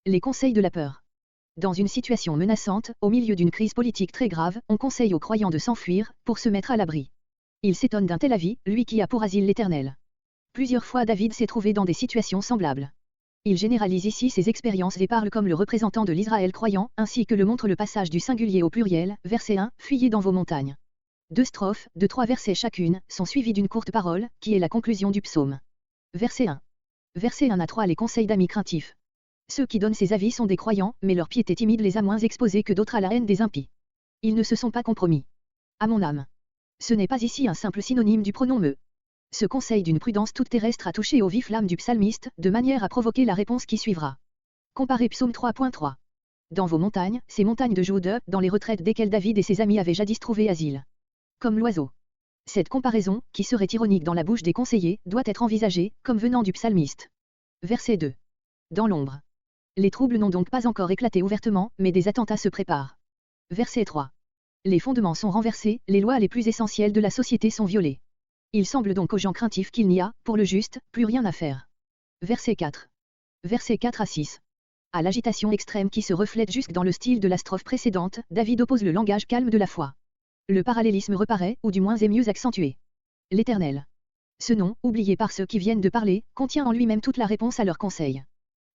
Les conseils de la peur. Dans une situation menaçante, au milieu d'une crise politique très grave, on conseille aux croyants de s'enfuir, pour se mettre à l'abri. Il s'étonne d'un tel avis, lui qui a pour asile l'Éternel. Plusieurs fois David s'est trouvé dans des situations semblables. Il généralise ici ses expériences et parle comme le représentant de l'Israël croyant, ainsi que le montre le passage du singulier au pluriel, verset 1, fuyez dans vos montagnes. 2 strophes, de 3 versets chacune, sont suivies d'une courte parole, qui est la conclusion du psaume. Verset 1. Verset 1 à 3 les conseils d'amis craintifs. Ceux qui donnent ces avis sont des croyants, mais leur piété timide les a moins exposés que d'autres à la haine des impies. Ils ne se sont pas compromis. À mon âme. Ce n'est pas ici un simple synonyme du pronom me. Ce conseil d'une prudence toute terrestre a touché au vif l'âme du psalmiste, de manière à provoquer la réponse qui suivra. Comparez Psaume 3.3. Dans vos montagnes, ces montagnes de Jude, dans les retraites desquelles David et ses amis avaient jadis trouvé asile. Comme l'oiseau. Cette comparaison, qui serait ironique dans la bouche des conseillers, doit être envisagée, comme venant du psalmiste. Verset 2. Dans l'ombre. Les troubles n'ont donc pas encore éclaté ouvertement, mais des attentats se préparent. Verset 3. Les fondements sont renversés, les lois les plus essentielles de la société sont violées. Il semble donc aux gens craintifs qu'il n'y a, pour le juste, plus rien à faire. Verset 4. Versets 4 à 6. À l'agitation extrême qui se reflète jusque dans le style de la strophe précédente, David oppose le langage calme de la foi. Le parallélisme reparaît, ou du moins est mieux accentué. L'Éternel. Ce nom, oublié par ceux qui viennent de parler, contient en lui-même toute la réponse à leurs conseils.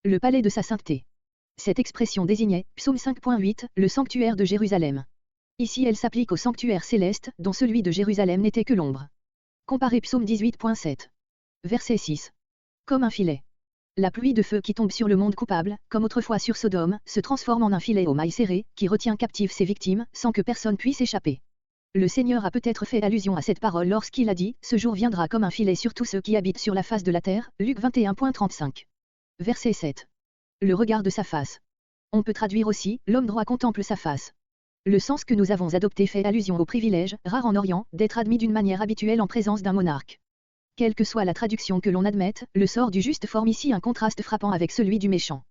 Le palais de sa sainteté. Cette expression désignait, psaume 5.8, le sanctuaire de Jérusalem. Ici elle s'applique au sanctuaire céleste, dont celui de Jérusalem n'était que l'ombre. Comparez psaume 18.7. Verset 6. Comme un filet. La pluie de feu qui tombe sur le monde coupable, comme autrefois sur Sodome, se transforme en un filet aux mailles serrées, qui retient captives ses victimes, sans que personne puisse échapper. Le Seigneur a peut-être fait allusion à cette parole lorsqu'il a dit « Ce jour viendra comme un filet sur tous ceux qui habitent sur la face de la terre » Luc 21.35. Verset 7. Le regard de sa face. On peut traduire aussi « L'homme droit contemple sa face ». Le sens que nous avons adopté fait allusion au privilège, rare en Orient, d'être admis d'une manière habituelle en présence d'un monarque. Quelle que soit la traduction que l'on admette, le sort du juste forme ici un contraste frappant avec celui du méchant.